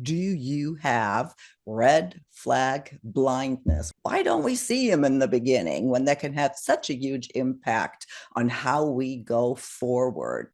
Do you have red flag blindness? Why don't we see them in the beginning when that can have such a huge impact on how we go forward?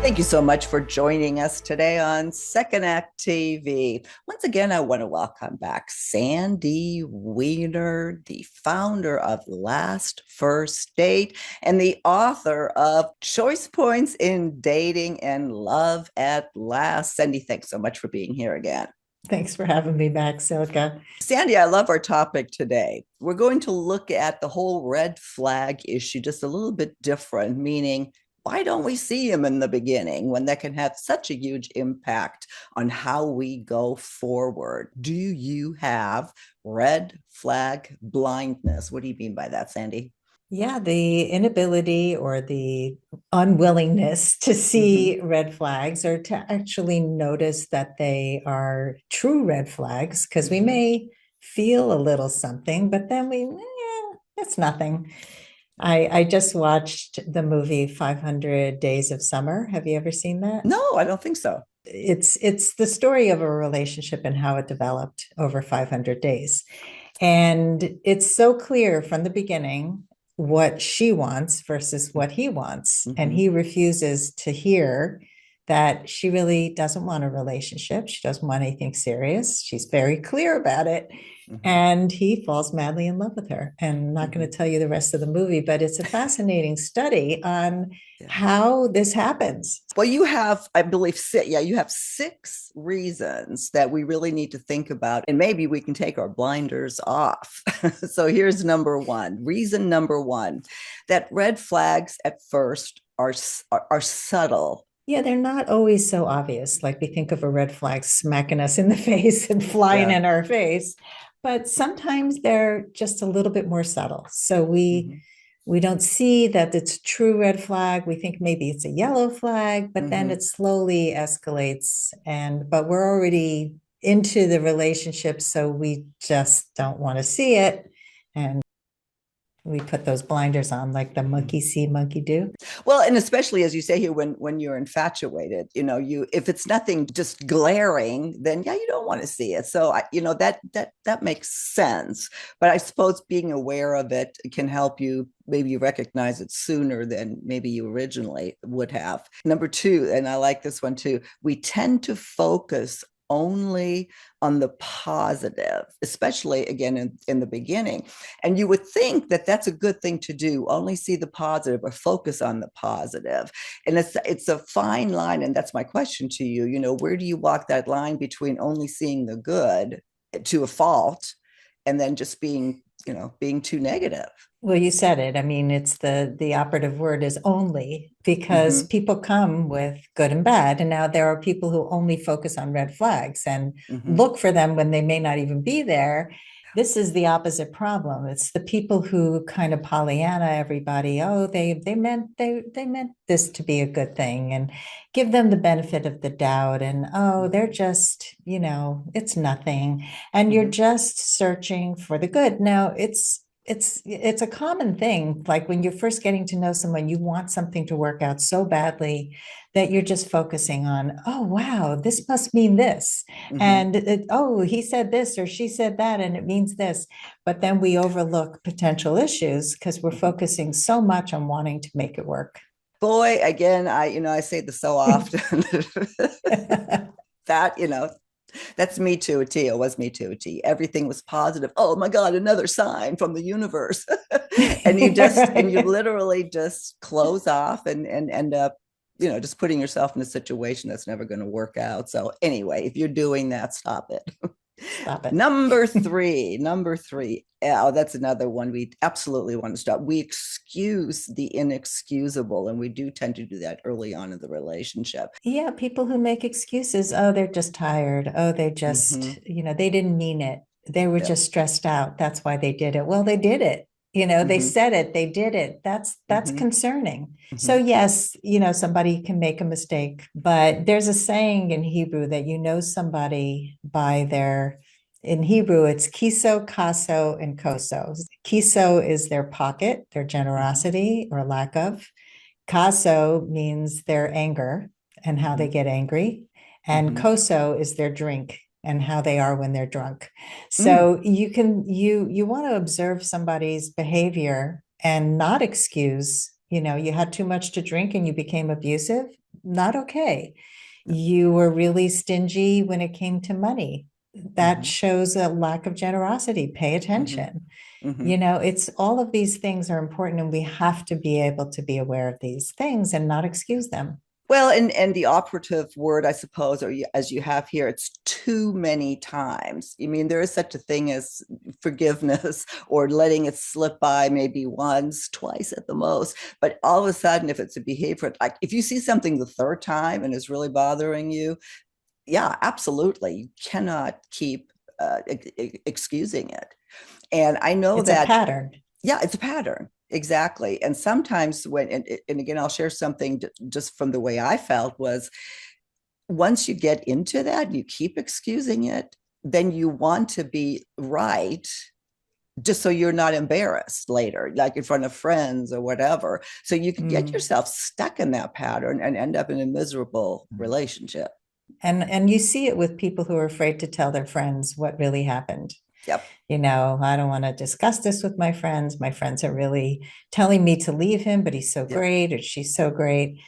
Thank you so much for joining us today on Second Act TV. Once again, I want to welcome back Sandy Weiner, the founder of Last First Date and the author of Choice Points in Dating and Love at Last. Sandy, thanks so much for being here again. Thanks for having me back, Silka. Sandy, I love our topic today. We're going to look at the whole red flag issue just a little bit different, meaning why don't we see them in the beginning when that can have such a huge impact on how we go forward? Do you have red flag blindness? What do you mean by that, Sandy? Yeah, the inability or the unwillingness to see red flags or to actually notice that they are true red flags, because we may feel a little something, but then it's nothing. I just watched the movie 500 Days of Summer. Have you ever seen that? No, I don't think so. It's the story of a relationship and how it developed over 500 days. And it's so clear from the beginning what she wants versus what he wants. And he refuses to hear that she really doesn't want a relationship. She doesn't want anything serious. She's very clear about it. And he falls madly in love with her. And I'm not going to tell you the rest of the movie, but it's a fascinating study on how this happens. Well, you have, I believe, you have 6 reasons that we really need to think about, and maybe we can take our blinders off. So here's number 1. Reason number 1, that red flags at first are subtle. Yeah, they're not always so obvious. Like we think of a red flag smacking us in the face and flying in our face, but sometimes they're just a little bit more subtle. So we don't see that it's a true red flag. We think maybe it's a yellow flag, but then it slowly escalates. But we're already into the relationship, so we just don't want to see it. And we put those blinders on like the monkey see, monkey do. Well, and especially as you say here, when you're infatuated, if it's nothing just glaring, then you don't want to see it. So that makes sense. But I suppose being aware of it can help you maybe recognize it sooner than maybe you originally would have. Number 2, and I like this one too, we tend to focus only on the positive, especially again in the beginning. And you would think that that's a good thing to do, only see the positive or focus on the positive. And it's a fine line. And that's my question to you. Where do you walk that line between only seeing the good to a fault and then just being too negative? Well, you said it. I mean, it's the operative word is only, because people come with good and bad. And now there are people who only focus on red flags and look for them when they may not even be there. This is the opposite problem. It's the people who kind of Pollyanna everybody. Oh, they meant this to be a good thing, and give them the benefit of the doubt. And they're just, it's nothing. And you're just searching for the good. Now it's a common thing. Like when you're first getting to know someone, you want something to work out so badly that you're just focusing on, oh, wow, this must mean this. And he said this or she said that, and it means this. But then we overlook potential issues because we're focusing so much on wanting to make it work. Boy, again, I say this so often that, that's me to a T. It was me to a T. Everything was positive. Oh my God, another sign from the universe. and you literally just close off and end up, just putting yourself in a situation that's never going to work out. So anyway, if you're doing that, stop it. Stop it. Number three. Oh, that's another one we absolutely want to stop. We excuse the inexcusable, and we do tend to do that early on in the relationship. Yeah, people who make excuses. Oh, they're just tired. Oh, they just, they didn't mean it. They were just stressed out. That's why they did it. Well, they did it. They said it, they did it. That's concerning. So yes, somebody can make a mistake, but there's a saying in Hebrew that somebody by in Hebrew, it's kiso, kaso, and koso. Kiso is their pocket, their generosity or lack of. Kaso means their anger. and how they get angry, and koso is their drink and how they are when they're drunk. So you want to observe somebody's behavior and not excuse, you had too much to drink and you became abusive. Not okay. You were really stingy when it came to money. That shows a lack of generosity. Pay attention. It's all of these things are important, and we have to be able to be aware of these things and not excuse them. Well, and the operative word, I suppose, or as you have here, it's too many times. I mean, there is such a thing as forgiveness or letting it slip by maybe once, twice at the most. But all of a sudden, if it's a behavior, like if you see something the third time and it's really bothering you, yeah, absolutely. You cannot keep excusing it. And I know It's a that, pattern. yeah, it's a pattern. Exactly. And sometimes and again, I'll share something just from the way I felt was once you get into that, you keep excusing it, then you want to be right just so you're not embarrassed later, like in front of friends or whatever. So you can get yourself stuck in that pattern and end up in a miserable relationship. And you see it with people who are afraid to tell their friends what really happened. Yep. I don't want to discuss this with my friends. My friends are really telling me to leave him, but he's so Yep. great or she's so great.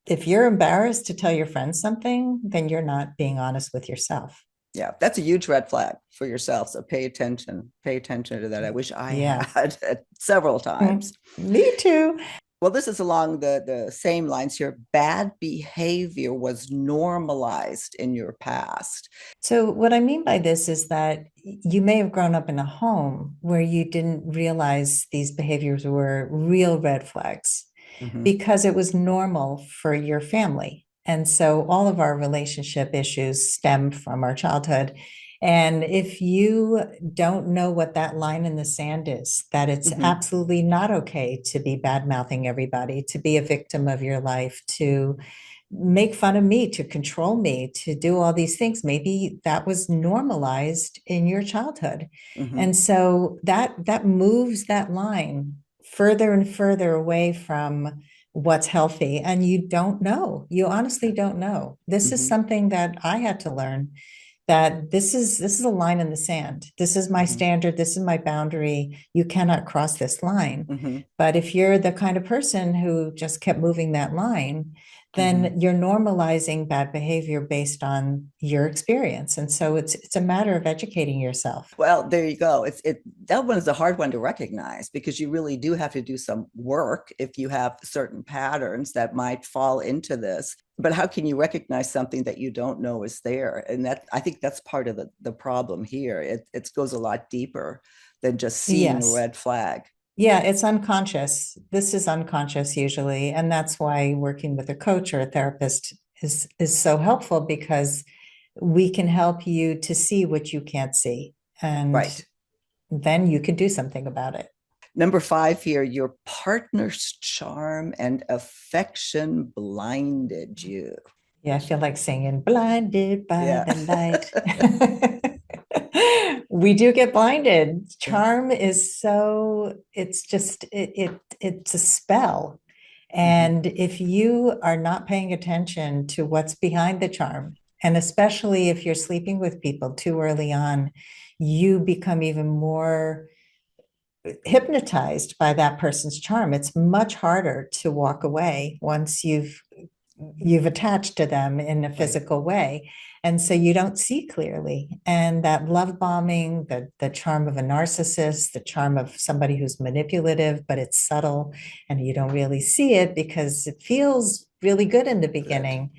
If you're embarrassed to tell your friends something, then you're not being honest with yourself. Yeah, that's a huge red flag for yourself. So pay attention. Pay attention to that. I wish I Yeah. had several times. Me too. Well, this is along the same lines here. Bad behavior was normalized in your past. So, what I mean by this is that you may have grown up in a home where you didn't realize these behaviors were real red flags because it was normal for your family. And so, all of our relationship issues stem from our childhood. And if you don't know what that line in the sand is, that it's absolutely not okay to be bad mouthing everybody, to be a victim of your life, to make fun of me, to control me, to do all these things. Maybe that was normalized in your childhood. And so that moves that line further and further away from what's healthy. And you don't know. You honestly don't know. This is something that I had to learn, that this is a line in the sand. This is my standard. This is my boundary. You cannot cross this line. But if you're the kind of person who just kept moving that line, then you're normalizing bad behavior based on your experience. And so it's a matter of educating yourself. Well, there you go. That one is a hard one to recognize because you really do have to do some work if you have certain patterns that might fall into this. But how can you recognize something that you don't know is there? And that, I think that's part of the problem here. It goes a lot deeper than just seeing a red flag. Yeah, it's unconscious. This is unconscious usually. And that's why working with a coach or a therapist is so helpful, because we can help you to see what you can't see. And then you can do something about it. Number 5 here, your partner's charm and affection blinded you. Yeah, I feel like singing "Blinded by the Light." We do get blinded. Charm is it's just it's a spell. And if you are not paying attention to what's behind the charm, and especially if you're sleeping with people too early on, you become even more hypnotized by that person's charm. It's much harder to walk away once you've attached to them in a physical way. And so you don't see clearly. And that love bombing, the charm of a narcissist, the charm of somebody who's manipulative, but it's subtle and you don't really see it because it feels really good in the beginning,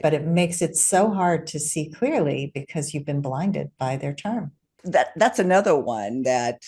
but it makes it so hard to see clearly because you've been blinded by their charm. That's another one that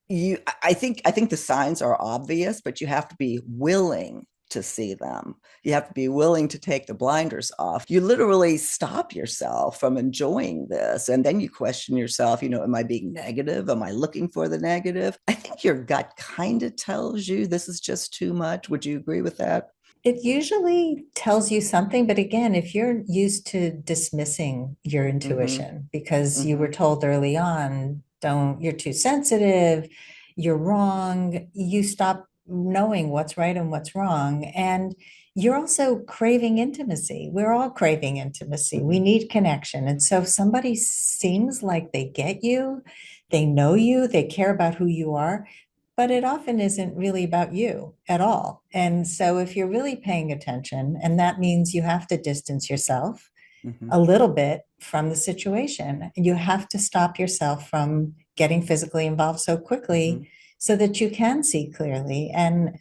I think the signs are obvious, but you have to be willing to see them. You have to be willing to take the blinders off. You literally stop yourself from enjoying this. And then you question yourself, am I being negative? Am I looking for the negative? I think your gut kind of tells you this is just too much. Would you agree with that? It usually tells you something, but again, if you're used to dismissing your intuition because you were told early on, you're too sensitive, you're wrong, you stop knowing what's right and what's wrong. And you're also craving intimacy. We're all craving intimacy. We Mm-hmm. need connection. And so if somebody seems like they get you, they know you, they care about who you are, but it often isn't really about you at all. And so if you're really paying attention, and that means you have to distance yourself Mm-hmm. a little bit from the situation, and you have to stop yourself from getting physically involved so Mm-hmm. quickly so that you can see clearly. And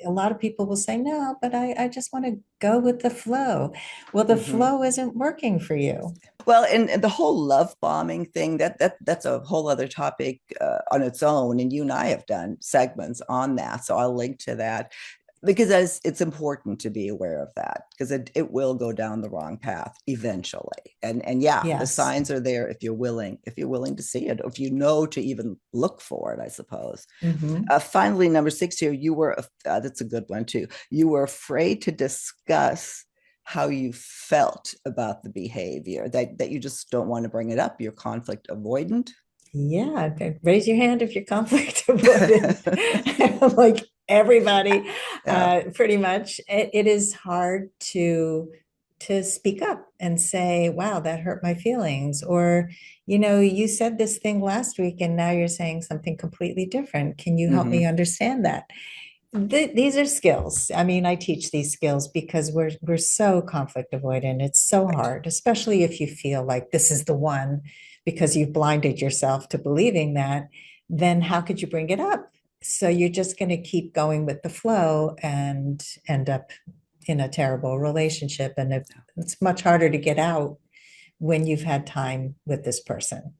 a lot of people will say, no, but I just want to go with the flow. Well, the Mm-hmm. flow isn't working for you. Well, and the whole love bombing thing, that's a whole other topic on its own. And you and I have done segments on that. So I'll link to that because it's important to be aware of that because it will go down the wrong path eventually. And yeah, the Yes. signs are there if you're willing to see it, if you know to even look for it, I suppose. Mm-hmm. Finally, number 6 here, that's a good one too. You were afraid to discuss how you felt about the behavior, that you just don't want to bring it up. You're conflict avoidant. Yeah, raise your hand if you're conflict avoidant. Like everybody, Yeah. pretty much. It is hard to speak up and say, "Wow, that hurt my feelings," or, you said this thing last week and now you're saying something completely different. Can you help me Mm-hmm. understand that? These are skills. I mean, I teach these skills because we're so conflict avoidant. It's so Right. hard, especially if you feel like this is the one because you've blinded yourself to believing that, then how could you bring it up? So you're just going to keep going with the flow and end up in a terrible relationship. And it's much harder to get out when you've had time with this person.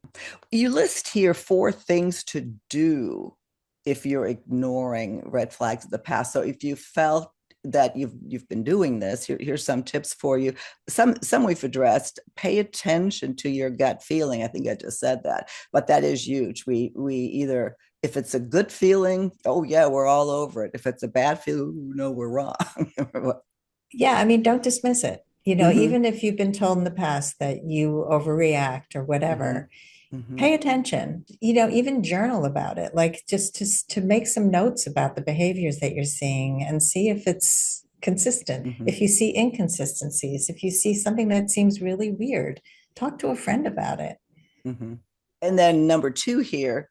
You list here 4 things to do if you're ignoring red flags of the past. So if you felt that you've been doing this, here's some tips for you. Some we've addressed. Pay attention to your gut feeling. I think I just said that, but that is huge. We either, if it's a good feeling, oh yeah, we're all over it. If it's a bad feeling, no, we're wrong. Yeah, I mean, don't dismiss it. Mm-hmm. Even if you've been told in the past that you overreact or Mm-hmm. whatever, Mm-hmm. pay attention. Even journal about it, like just to make some notes about the behaviors that you're seeing and see if it's consistent. Mm-hmm. If you see inconsistencies, if you see something that seems really weird, talk to a friend about it. Mm-hmm. And then number 2 here,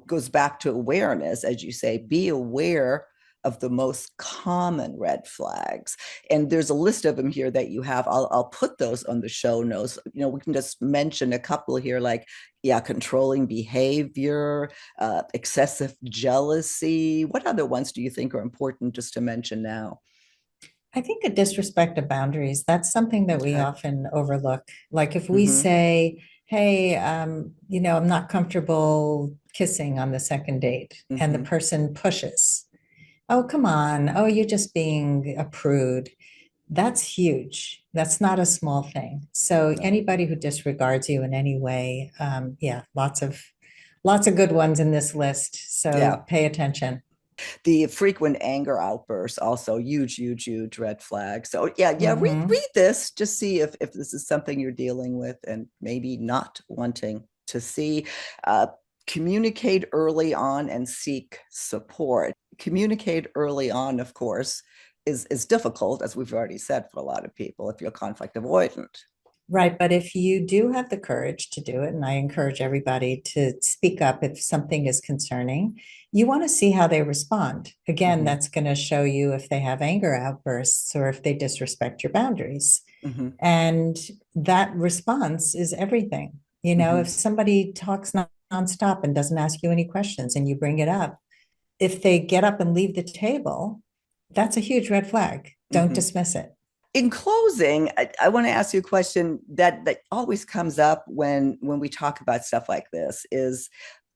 goes back to awareness, as you say, be aware of the most common red flags. And there's a list of them here that you have. I'll put those on the show notes. We can just mention a couple here, like, yeah, controlling behavior, excessive jealousy. What other ones do you think are important just to mention now? I think a disrespect of boundaries, that's something that we Okay. often overlook. Like if we Mm-hmm. say, hey, I'm not comfortable kissing on the second date, and the Mm-hmm. person pushes, oh, come on. Oh, you're just being a prude. That's huge. That's not a small thing. So No. anybody who disregards you in any way, yeah, lots of good ones in this list. So Yeah. pay attention. The frequent anger outbursts, also huge, huge, huge red flag. So yeah, yeah, Hmm. read this, just see if this is something you're dealing with and maybe not wanting to see. uh, Communicate early on and seek support. Communicate early on, of course, is difficult, as we've already said, for a lot of people if you're conflict avoidant. Right. But if you do have the courage to do it, and I encourage everybody to speak up if something is concerning, you want to see how they respond. Again, Mm-hmm. that's going to show you if they have anger outbursts or if they disrespect your boundaries. Mm-hmm. And that response is everything. Mm-hmm. If somebody talks nonstop and doesn't ask you any questions and you bring it up, if they get up and leave the table, that's a huge red flag. Don't Mm-hmm. dismiss it. In closing, I want to ask you a question that always comes up when we talk about stuff like this is,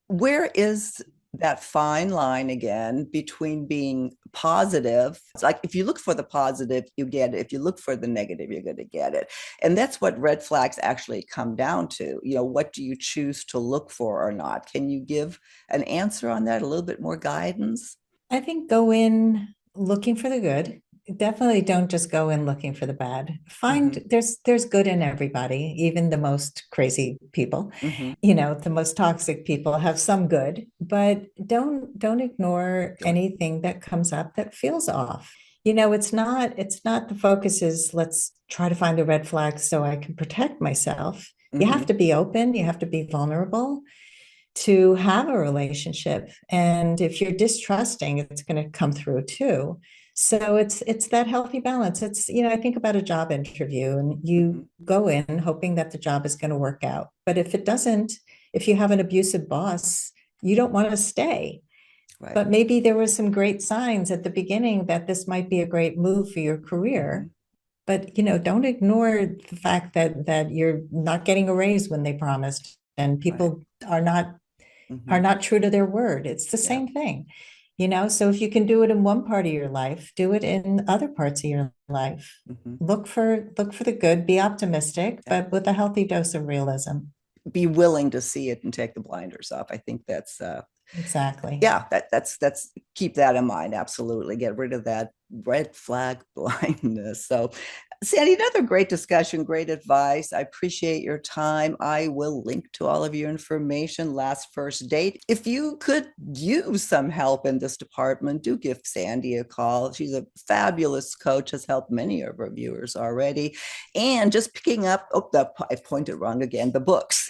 where is that fine line again between being positive? It's like if you look for the positive, you get it. If you look for the negative, you're going to get it. And that's what red flags actually come down to. What do you choose to look for or not? Can you give an answer on that, a little bit more guidance? I think go in looking for the good. Definitely don't just go in looking for the bad. Mm-hmm. Find there's good in everybody, even the most crazy people. Mm-hmm. The most toxic people have some good, but don't ignore Good. anything that comes up that feels off. It's not the focus is let's try to find the red flags so I can protect myself. You have Mm-hmm. to be open, you have to be vulnerable to have a relationship. And if you're distrusting, it's going to come through too. So it's that healthy balance. I think about a job interview and Mm-hmm. you go in hoping that the job is going to work out. But if it doesn't, if you have an abusive boss, you don't want to stay. Right. But maybe there were some great signs at the beginning that this might be a great move for your Mm-hmm. career. But don't ignore the fact that you're not getting a raise when they promised, and Right. people are Mm-hmm. not true to their word. It's the Yeah. same thing. So if you can do it in one part of your life, do it in other parts of your life. Mm-hmm. Look for the good, be optimistic, Yeah. but with a healthy dose of realism. Be willing to see it and take the blinders off. I think that's Exactly. yeah, that's keep that in mind. Absolutely. Get rid of that red flag blindness. So Sandy, another great discussion, great advice. I appreciate your time. I will link to all of your information. Last first date. If you could use some help in this department, do give Sandy a call. She's a fabulous coach, has helped many of our viewers already. And just picking up, I pointed wrong again, the books.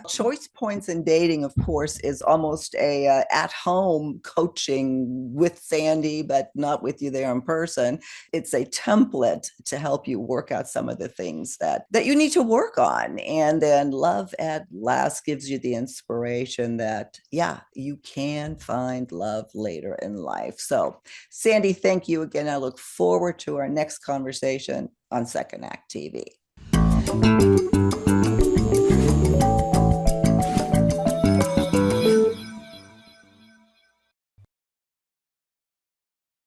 Choice Points in Dating, of course, is almost a at-home coaching with Sandy, but not with you there in person. It's a template to help you work out some of the things that you need to work on. And then Love at Last gives you the inspiration that, yeah, you can find love later in life. So, Sandy, thank you again. I look forward to our next conversation on Second Act TV.